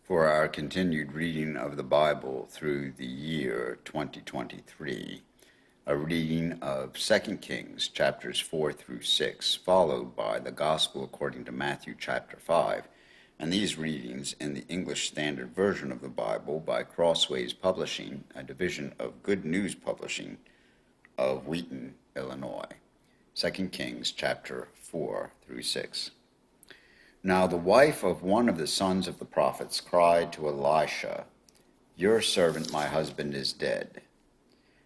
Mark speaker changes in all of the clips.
Speaker 1: For our continued reading of the Bible through the year 2023, a reading of 2 Kings chapters 4 through 6, followed by the Gospel according to Matthew chapter 5, and these readings in the English Standard Version of the Bible by Crossways Publishing, a division of Good News Publishing of Wheaton, Illinois. 2 Kings chapter 4 through 6. Now the wife of one of the sons of the prophets cried to Elisha, "Your servant, my husband, is dead,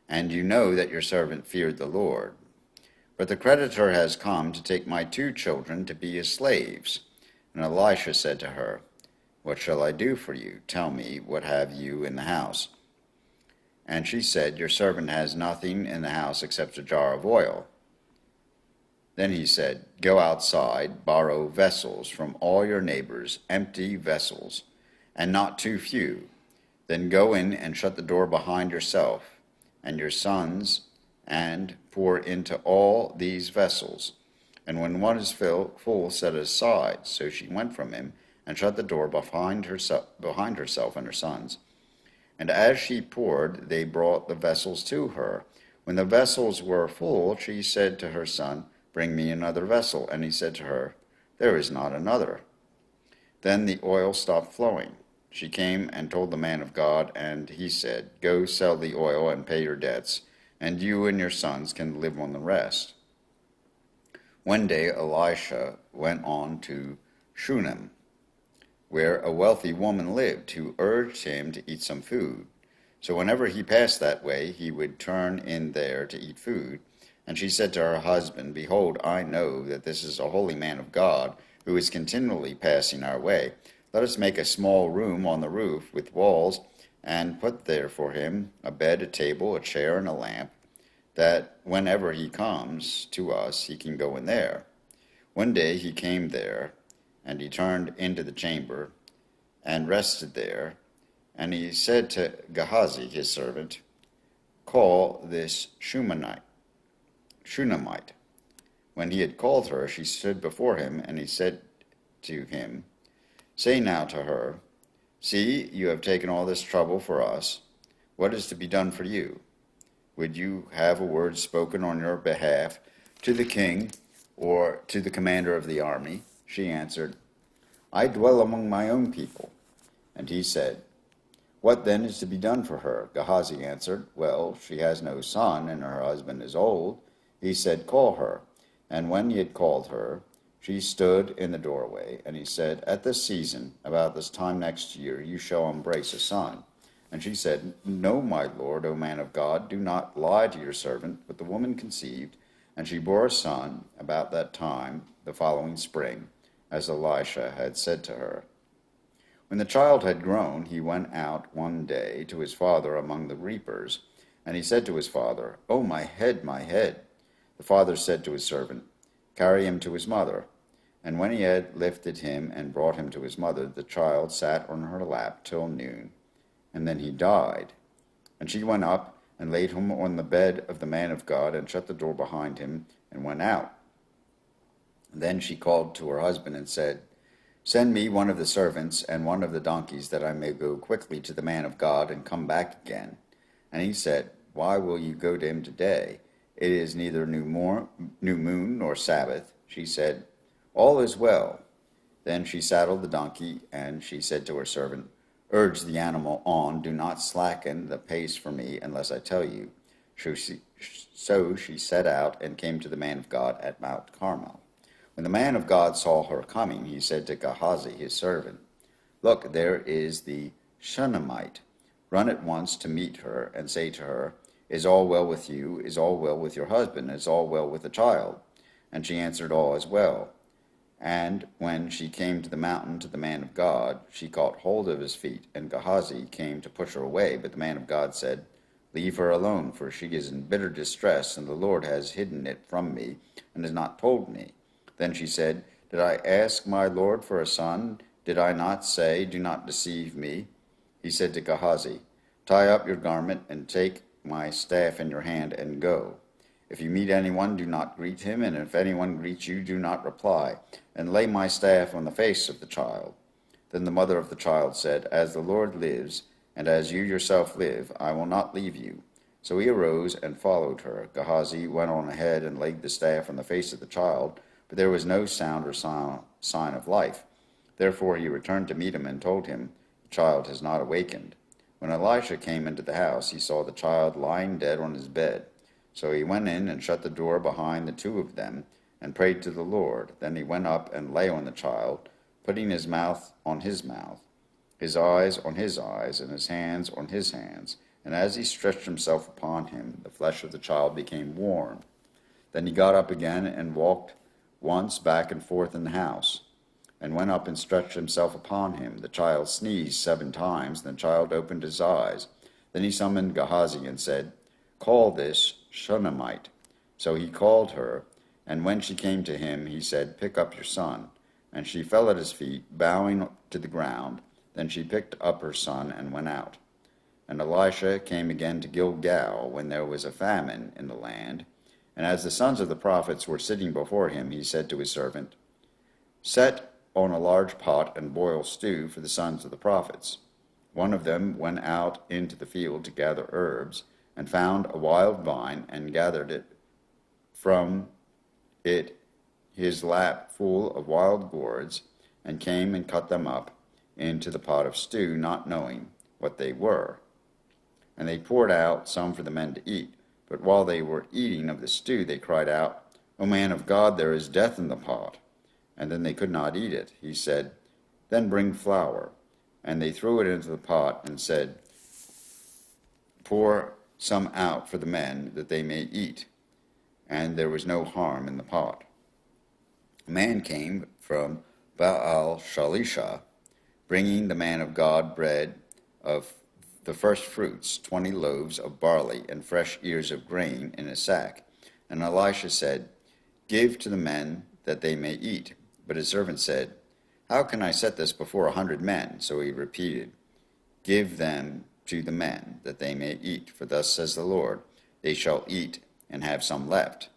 Speaker 1: and you know that your servant feared the Lord. But the creditor has come to take my 2 children to be his slaves." And Elisha said to her, "What shall I do for you? Tell me, what have you in the house?" And she said, "Your servant has nothing in the house except a jar of oil." Then he said, "Go outside, borrow vessels from all your neighbors, empty vessels, and not too few. Then go in and shut the door behind yourself and your sons, and pour into all these vessels. And when one is full, set it aside." So she went from him and shut the door behind herself and her sons. And as she poured, they brought the vessels to her. When the vessels were full, she said to her son, "Bring me another vessel." And he said to her, "There is not another." Then the oil stopped flowing. She came and told the man of God, and he said, "Go sell the oil and pay your debts, and you and your sons can live on the rest." One day Elisha went on to Shunem, where a wealthy woman lived, who urged him to eat some food. So whenever he passed that way, he would turn in there to eat food. And she said to her husband, "Behold, I know that this is a holy man of God, who is continually passing our way. Let us make a small room on the roof with walls, and put there for him a bed, a table, a chair, and a lamp, that whenever he comes to us, he can go in there." One day he came there, and he turned into the chamber and rested there. And he said to Gehazi, his servant, "Call this Shunammite." When he had called her, she stood before him, and he said to him, "Say now to her, 'See, you have taken all this trouble for us. What is to be done for you? Would you have a word spoken on your behalf to the king or to the commander of the army?" She answered, "I dwell among my own people." And he said, "What then is to be done for her?" Gehazi answered, "Well, she has no son, and her husband is old." He said, "Call her." And when he had called her, she stood in the doorway. And he said, "At this season, about this time next year, you shall embrace a son." And she said, "No, my lord, O man of God, do not lie to your servant." But the woman conceived, and she bore a son about that time the following spring, as Elisha had said to her. When the child had grown, he went out one day to his father among the reapers. And he said to his father, "Oh, my head, my head." The father said to his servant, "Carry him to his mother." And when he had lifted him and brought him to his mother, the child sat on her lap till noon, and then he died. And she went up and laid him on the bed of the man of God, and shut the door behind him, and went out. Then she called to her husband and said, "Send me one of the servants and one of the donkeys, that I may go quickly to the man of God and come back again." And he said, "Why will you go to him today? It is neither new moon nor Sabbath." She said, "All is well." Then she saddled the donkey, and she said to her servant, "Urge the animal on, do not slacken the pace for me unless I tell you." So she set out and came to the man of God at Mount Carmel. When the man of God saw her coming, he said to Gehazi, his servant, "Look, there is the Shunammite. Run at once to meet her, and say to her, 'Is all well with you? Is all well with your husband? Is all well with the child?'" And she answered, "All is well." And when she came to the mountain to the man of God, she caught hold of his feet, and Gehazi came to push her away. But the man of God said, "Leave her alone, for she is in bitter distress, and the Lord has hidden it from me, and has not told me." Then she said, "Did I ask my Lord for a son? Did I not say, 'Do not deceive me'?" He said to Gehazi, "Tie up your garment, and take my staff in your hand, and go. If you meet anyone, do not greet him, and if anyone greets you, do not reply, and lay my staff on the face of the child." Then the mother of the child said, As the Lord lives, and as you yourself live, I will not leave you. So he arose and followed her. Gehazi went on ahead and laid the staff on the face of the child, but there was no sound or sign of life. Therefore he returned to meet him and told him, The child has not awakened. When Elisha came into the house, he saw the child lying dead on his bed. So he went in and shut the door behind the two of them, and prayed to the Lord. Then he went up and lay on the child, putting his mouth on his mouth, his eyes on his eyes, and his hands on his hands. And as he stretched himself upon him, the flesh of the child became warm. Then he got up again and walked once back and forth in the house, and went up and stretched himself upon him. The child sneezed 7 times, and the child opened his eyes. Then he summoned Gehazi and said, Call this Shunammite. So he called her, and when she came to him, he said, Pick up your son. And she fell at his feet, bowing to the ground. Then she picked up her son and went out. And Elisha came again to Gilgal, when there was a famine in the land. And as the sons of the prophets were sitting before him, he said to his servant, Set on a large pot and boil stew for the sons of the prophets. One of them went out into the field to gather herbs, and found a wild vine, and gathered it from it his lap full of wild gourds, and came and cut them up into the pot of stew, not knowing what they were. And they poured out some for the men to eat. But while they were eating of the stew, they cried out, O man of God, there is death in the pot. And then they could not eat it. He said, Then bring flour. And they threw it into the pot, and said, Pour some out for the men, that they may eat. And there was no harm in the pot. A man came from Baal-shalisha, bringing the man of God bread of the first fruits, 20 loaves of barley, and fresh ears of grain in a sack. And Elisha said, Give to the men, that they may eat. But his servant said, How can I set this before 100 men? So he repeated, Give them to the men, that they may eat. For thus says the Lord, They shall eat, and have some left.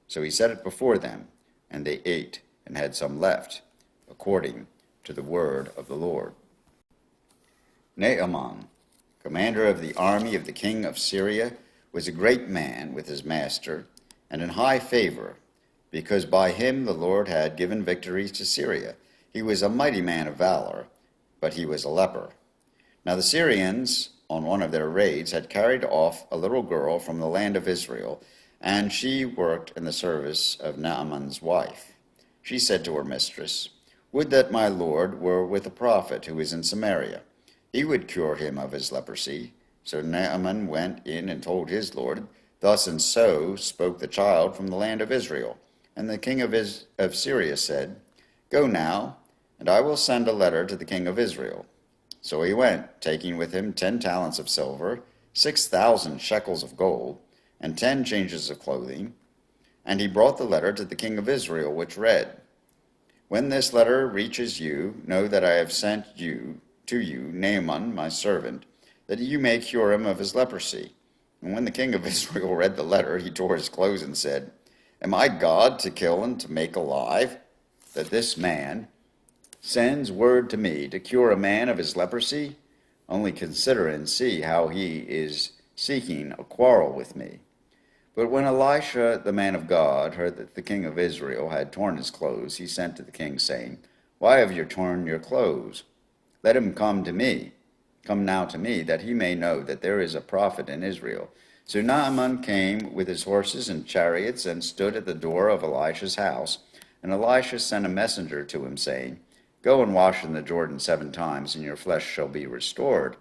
Speaker 1: So he set it before them, and they ate, and had some left, according to the word of the Lord. Naaman, commander of the army of the king of Syria, was a great man with his master, and in high favor, because by him the Lord had given victories to Syria. He was a mighty man of valor, but he was a leper. Now the Syrians, on one of their raids, had carried off a little girl from the land of Israel, and she worked in the service of Naaman's wife. She said to her mistress, Would that my Lord were with a prophet who is in Samaria. He would cure him of his leprosy. So Naaman went in and told his Lord, Thus and so spoke the child from the land of Israel. And the king of Syria said, Go now, and I will send a letter to the king of Israel. So he went, taking with him 10 talents of silver, 6,000 shekels of gold, and 10 changes of clothing. And he brought the letter to the king of Israel, which read, When this letter reaches you, know that I have sent to you Naaman, my servant, that you may cure him of his leprosy. And when the king of Israel read the letter, he tore his clothes and said, Am I God to kill and to make alive, that this man sends word to me to cure a man of his leprosy? Only consider and see how he is seeking a quarrel with me. But when Elisha, the man of God, heard that the king of Israel had torn his clothes, he sent to the king, saying, Why have you torn your clothes? Let him come now to me, that he may know that there is a prophet in Israel. So Naaman came with his horses and chariots, and stood at the door of Elisha's house. And Elisha sent a messenger to him, saying, Go and wash in the Jordan 7 times, and your flesh shall be restored,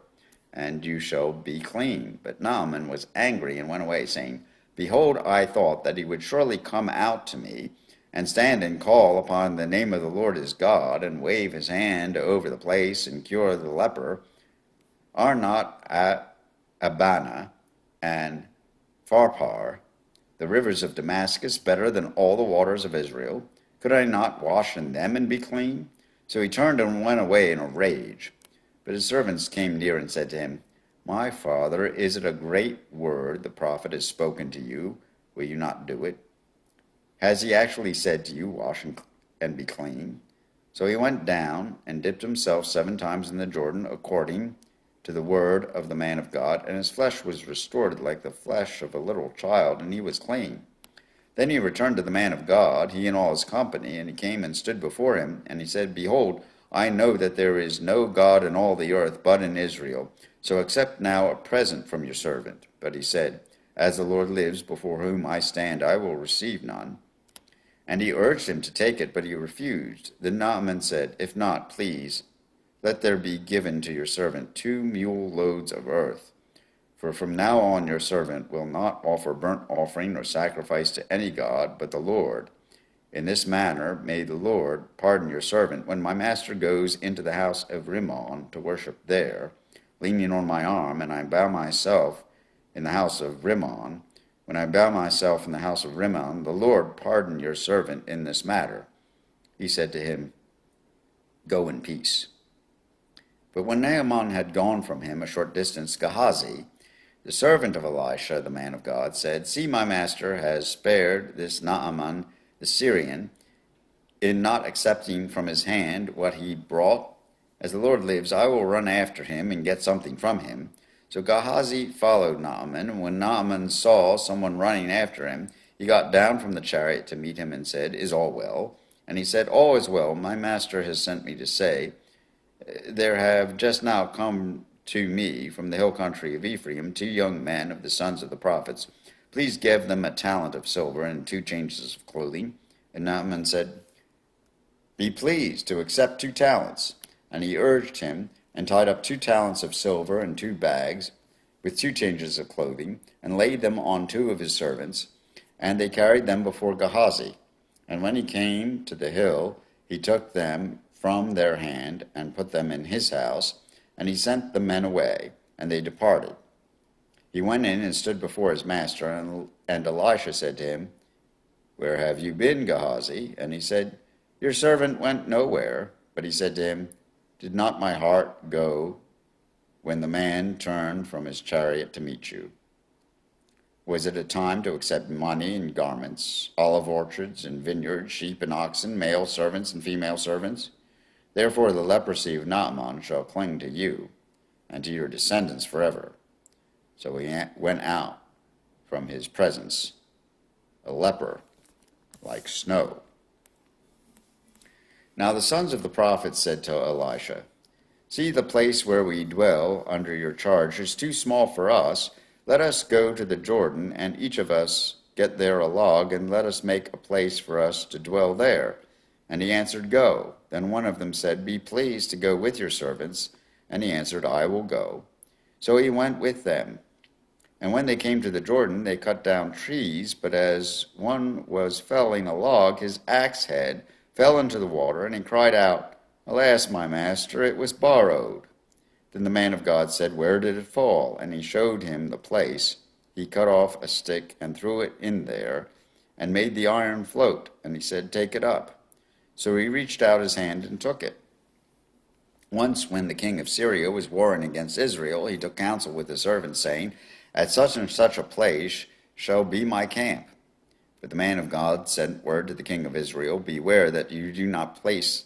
Speaker 1: and you shall be clean. But Naaman was angry, and went away, saying, Behold, I thought that he would surely come out to me, and stand and call upon the name of the Lord his God, and wave his hand over the place, and cure the leper. Are not Abana and Pharpar, the rivers of Damascus, better than all the waters of Israel? Could I not wash in them and be clean? So he turned and went away in a rage. But his servants came near and said to him, My father, is it a great word the prophet has spoken to you? Will you not do it? Has he actually said to you, Wash and be clean? So he went down and dipped himself 7 times in the Jordan, according to the word of the man of God, and his flesh was restored like the flesh of a little child, and he was clean. Then he returned to the man of God, he and all his company, and he came and stood before him, and he said, Behold, I know that there is no God in all the earth but in Israel, so accept now a present from your servant. But he said, As the Lord lives, before whom I stand, I will receive none. And he urged him to take it, but he refused. Then Naaman said, If not, please, let there be given to your servant 2 mule loads of earth. For from now on your servant will not offer burnt offering or sacrifice to any god but the Lord. In this manner may the Lord pardon your servant when my master goes into the house of Rimmon to worship there, leaning on my arm, and I bow myself in the house of Rimmon. When I bow myself in the house of Rimmon, the Lord pardon your servant in this matter. He said to him, Go in peace. But when Naaman had gone from him a short distance, Gehazi, the servant of Elisha, the man of God, said, See, my master has spared this Naaman the Syrian in not accepting from his hand what he brought. As the Lord lives, I will run after him and get something from him. So Gehazi followed Naaman, and when Naaman saw someone running after him, he got down from the chariot to meet him and said, Is all well? And he said, All is well. My master has sent me to say, There have just now come to me from the hill country of Ephraim 2 young men of the sons of the prophets. Please give them a talent of silver and 2 changes of clothing. And Naaman said, Be pleased to accept 2 talents. And he urged him, and tied up 2 talents of silver and 2 bags with 2 changes of clothing, and laid them on 2 of his servants. And they carried them before Gehazi. And when he came to the hill, he took them from their hand and put them in his house, and he sent the men away, and they departed. He went in and stood before his master, and Elisha said to him, Where have you been, Gehazi? And he said, Your servant went nowhere. But he said to him, Did not my heart go when the man turned from his chariot to meet you? Was it a time to accept money and garments, olive orchards and vineyards, sheep and oxen, male servants and female servants? Therefore the leprosy of Naaman shall cling to you and to your descendants forever. So he went out from his presence, a leper like snow. Now the sons of the prophets said to Elisha, See, the place where we dwell under your charge is too small for us. Let us go to the Jordan, and each of us get there a log, and let us make a place for us to dwell there. And he answered, Go. Then one of them said, Be pleased to go with your servants. And he answered, I will go. So he went with them. And when they came to the Jordan, they cut down trees, but as one was felling a log, his axe head fell into the water, and he cried out, Alas, my master, it was borrowed. Then the man of God said, Where did it fall? And he showed him the place. He cut off a stick and threw it in there, and made the iron float. And he said, Take it up. So he reached out his hand and took it. Once when the king of Syria was warring against Israel, he took counsel with his servants, saying, At such and such a place shall be my camp. But the man of God sent word to the king of Israel, Beware that you do not pass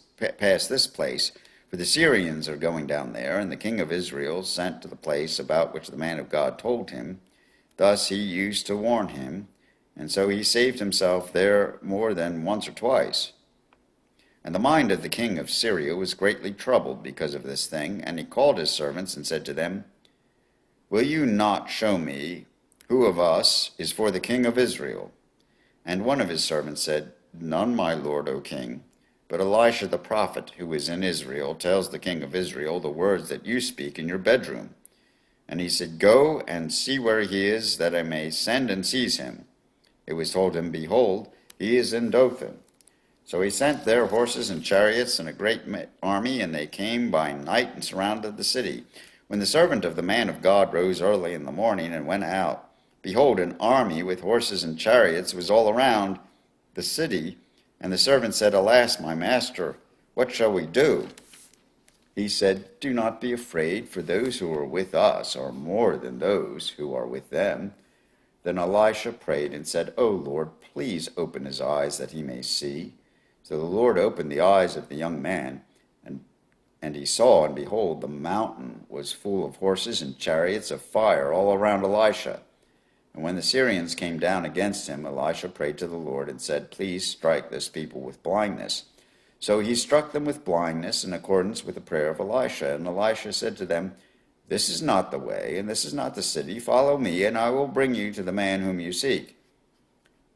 Speaker 1: this place, for the Syrians are going down there. And the king of Israel sent to the place about which the man of God told him. Thus he used to warn him, and so he saved himself there more than once or twice. And the mind of the king of Syria was greatly troubled because of this thing, and he called his servants and said to them, Will you not show me who of us is for the king of Israel? And one of his servants said, None, my lord, O king, but Elisha the prophet, who is in Israel, tells the king of Israel the words that you speak in your bedroom. And he said, Go and see where he is, that I may send and seize him. It was told him, Behold, he is in Dothan. So he sent there horses and chariots and a great army, and they came by night and surrounded the city. When the servant of the man of God rose early in the morning and went out, behold, an army with horses and chariots was all around the city. And the servant said, Alas, my master, what shall we do? He said, Do not be afraid, for those who are with us are more than those who are with them. Then Elisha prayed and said, O Lord, please open his eyes that he may see. So the Lord opened the eyes of the young man, and he saw, and behold, the mountain was full of horses and chariots of fire all around Elisha. And when the Syrians came down against him, Elisha prayed to the Lord and said, Please strike this people with blindness. So he struck them with blindness in accordance with the prayer of Elisha. And Elisha said to them, This is not the way, and this is not the city. Follow me, and I will bring you to the man whom you seek.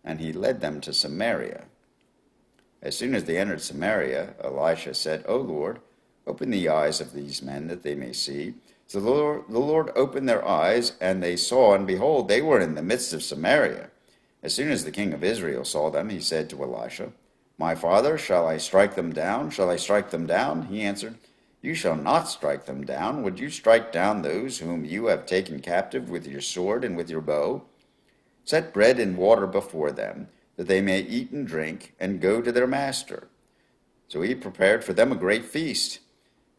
Speaker 1: And he led them to Samaria. As soon as they entered Samaria, Elisha said, O Lord, open the eyes of these men that they may see. So the Lord opened their eyes, and they saw, and behold, they were in the midst of Samaria. As soon as the king of Israel saw them, he said to Elisha, My father, shall I strike them down? Shall I strike them down? He answered, You shall not strike them down. Would you strike down those whom you have taken captive with your sword and with your bow? Set bread and water before them, that they may eat and drink, and go to their master. So he prepared for them a great feast.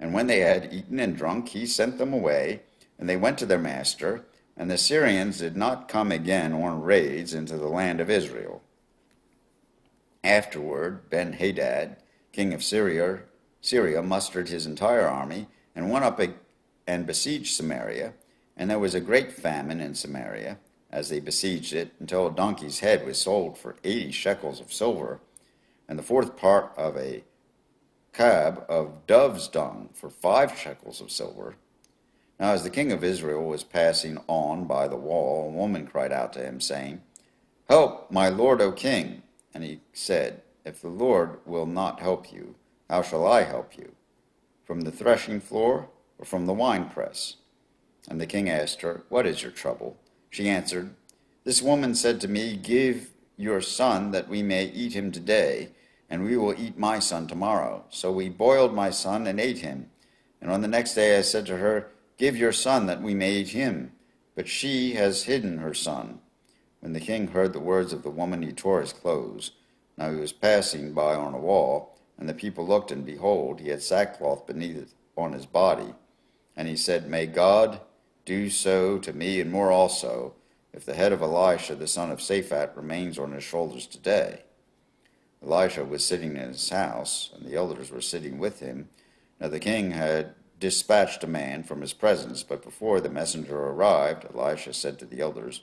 Speaker 1: And when they had eaten and drunk, he sent them away, and they went to their master. And the Syrians did not come again on raids into the land of Israel. Afterward, Ben-Hadad, king of Syria, mustered his entire army, and went up and besieged Samaria. And there was a great famine in Samaria, as they besieged it, until a donkey's head was sold for 80 shekels of silver, and the fourth part of a cab of dove's dung for 5 shekels of silver. Now as the king of Israel was passing on by the wall, a woman cried out to him, saying, Help, my lord, O king. And he said, If the Lord will not help you, how shall I help you? From the threshing floor or from the winepress? And the king asked her, What is your trouble? She answered, This woman said to me, Give your son that we may eat him today, and we will eat my son tomorrow. So we boiled my son and ate him. And on the next day I said to her, Give your son that we may eat him. But she has hidden her son. When the king heard the words of the woman, he tore his clothes. Now he was passing by on a wall, and the people looked, and behold, he had sackcloth beneath on his body. And he said, May God do so to me and more also, if the head of Elisha the son of Shaphat remains on his shoulders today. Elisha was sitting in his house, and the elders were sitting with him. Now the king had dispatched a man from his presence, but before the messenger arrived, Elisha said to the elders,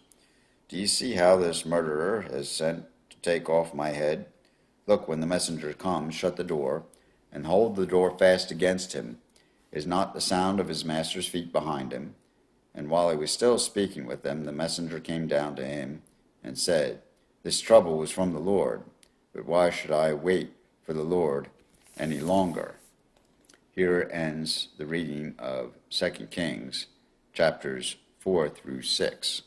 Speaker 1: Do you see how this murderer has sent to take off my head? Look, when the messenger comes, shut the door, and hold the door fast against him. Is not the sound of his master's feet behind him? And while he was still speaking with them, the messenger came down to him and said, This trouble was from the Lord, but why should I wait for the Lord any longer? Here ends the reading of 2 Kings, chapters 4 through 6.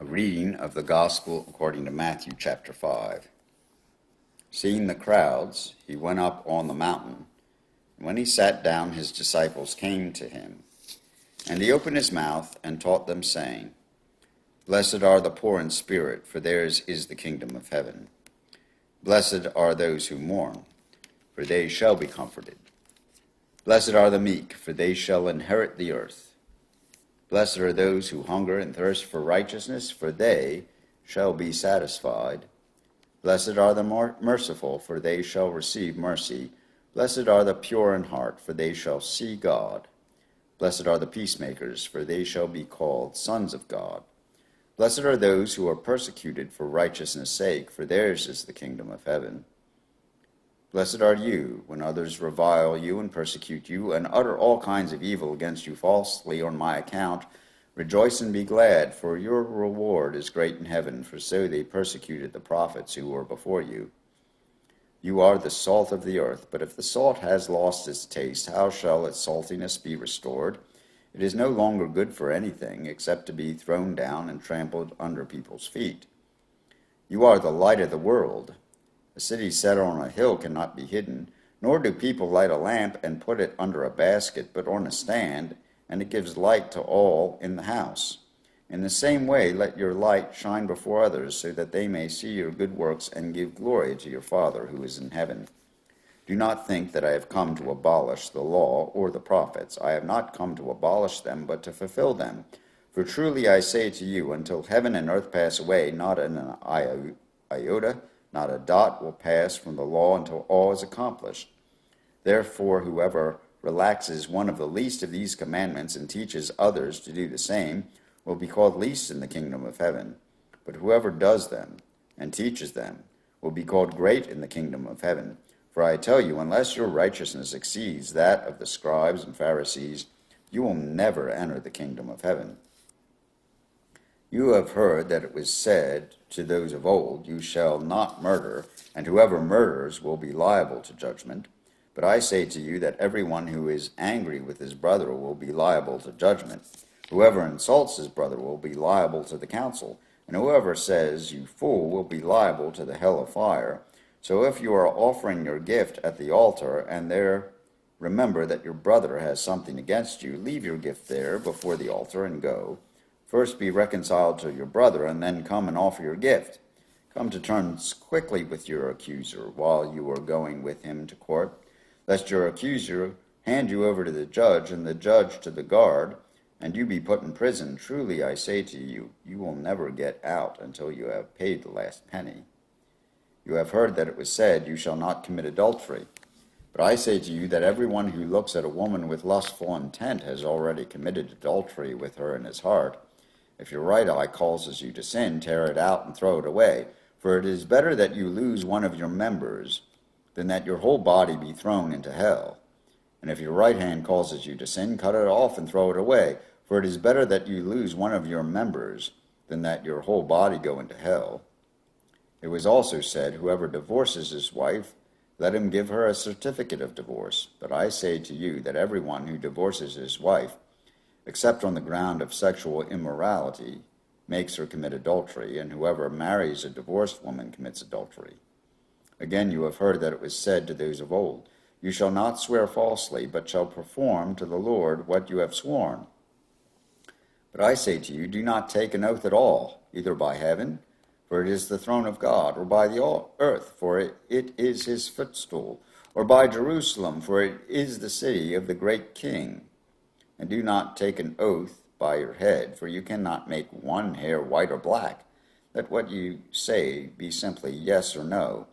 Speaker 1: A reading of the Gospel according to Matthew chapter 5. Seeing the crowds, he went up on the mountain. When he sat down, his disciples came to him. And he opened his mouth and taught them, saying, Blessed are the poor in spirit, for theirs is the kingdom of heaven. Blessed are those who mourn, for they shall be comforted. Blessed are the meek, for they shall inherit the earth. Blessed are those who hunger and thirst for righteousness, for they shall be satisfied. Blessed are the merciful, for they shall receive mercy. Blessed are the pure in heart, for they shall see God. Blessed are the peacemakers, for they shall be called sons of God. Blessed are those who are persecuted for righteousness' sake, for theirs is the kingdom of heaven. Blessed are you when others revile you and persecute you and utter all kinds of evil against you falsely on my account. Rejoice and be glad, for your reward is great in heaven, for so they persecuted the prophets who were before you. You are the salt of the earth, but if the salt has lost its taste, how shall its saltiness be restored? It is no longer good for anything except to be thrown down and trampled under people's feet. You are the light of the world. A city set on a hill cannot be hidden, nor do people light a lamp and put it under a basket, but on a stand, and it gives light to all in the house. In the same way, let your light shine before others, so that they may see your good works and give glory to your Father who is in heaven. Do not think that I have come to abolish the law or the prophets. I have not come to abolish them, but to fulfill them. For truly I say to you, until heaven and earth pass away, not an iota, Not a dot will pass from the law until all is accomplished. Therefore, whoever relaxes one of the least of these commandments and teaches others to do the same will be called least in the kingdom of heaven. But whoever does them and teaches them will be called great in the kingdom of heaven. For I tell you, unless your righteousness exceeds that of the scribes and Pharisees, you will never enter the kingdom of heaven. You have heard that it was said to those of old, You shall not murder, and whoever murders will be liable to judgment. But I say to you that everyone who is angry with his brother will be liable to judgment. Whoever insults his brother will be liable to the council, and whoever says, You fool, will be liable to the hell of fire. So if you are offering your gift at the altar, and there remember that your brother has something against you, leave your gift there before the altar and go. First be reconciled to your brother, and then come and offer your gift. Come to terms quickly with your accuser while you are going with him to court, lest your accuser hand you over to the judge, and the judge to the guard, and you be put in prison. Truly I say to you, you will never get out until you have paid the last penny. You have heard that it was said, You shall not commit adultery. But I say to you that everyone who looks at a woman with lustful intent has already committed adultery with her in his heart. If your right eye causes you to sin, tear it out and throw it away. For it is better that you lose one of your members than that your whole body be thrown into hell. And if your right hand causes you to sin, cut it off and throw it away. For it is better that you lose one of your members than that your whole body go into hell. It was also said, Whoever divorces his wife, let him give her a certificate of divorce. But I say to you that everyone who divorces his wife, except on the ground of sexual immorality, makes her commit adultery, and whoever marries a divorced woman commits adultery. Again, you have heard that it was said to those of old, You shall not swear falsely, but shall perform to the Lord what you have sworn. But I say to you, do not take an oath at all, either by heaven, for it is the throne of God, or by the earth, for it is his footstool, or by Jerusalem, for it is the city of the great King. And do not take an oath by your head, for you cannot make one hair white or black. Let what you say be simply yes or no.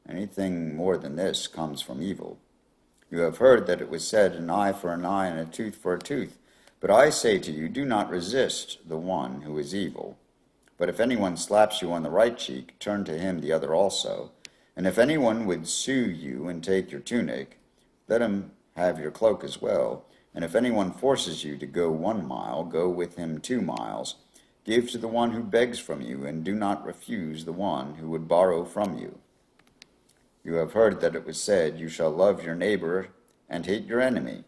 Speaker 1: Anything more than this comes from evil. You have heard that it was said, An eye for an eye and a tooth for a tooth. But I say to you, do not resist the one who is evil. But if anyone slaps you on the right cheek, turn to him the other also. And if anyone would sue you and take your tunic, let him have your cloak as well. And if anyone forces you to go 1 mile, go with him 2 miles. Give to the one who begs from you, and do not refuse the one who would borrow from you. You have heard that it was said, You shall love your neighbor and hate your enemy.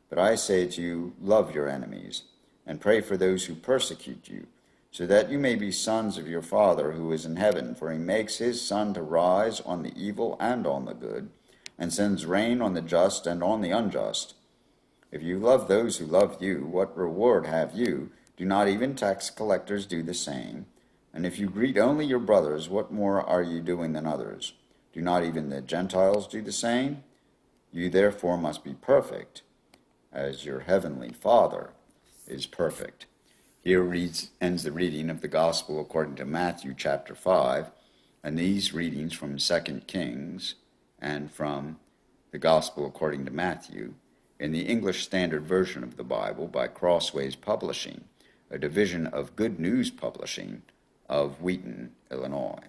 Speaker 1: But I say to you, love your enemies, and pray for those who persecute you, so that you may be sons of your Father who is in heaven. For he makes his sun to rise on the evil and on the good, and sends rain on the just and on the unjust. If you love those who love you, what reward have you? Do not even tax collectors do the same? And if you greet only your brothers, what more are you doing than others? Do not even the Gentiles do the same? You therefore must be perfect, as your heavenly Father is perfect. Here ends the reading of the Gospel according to Matthew chapter 5, and these readings from 2 Kings and from the Gospel according to Matthew in the English Standard Version of the Bible by Crossways Publishing, a division of Good News Publishing of Wheaton, Illinois.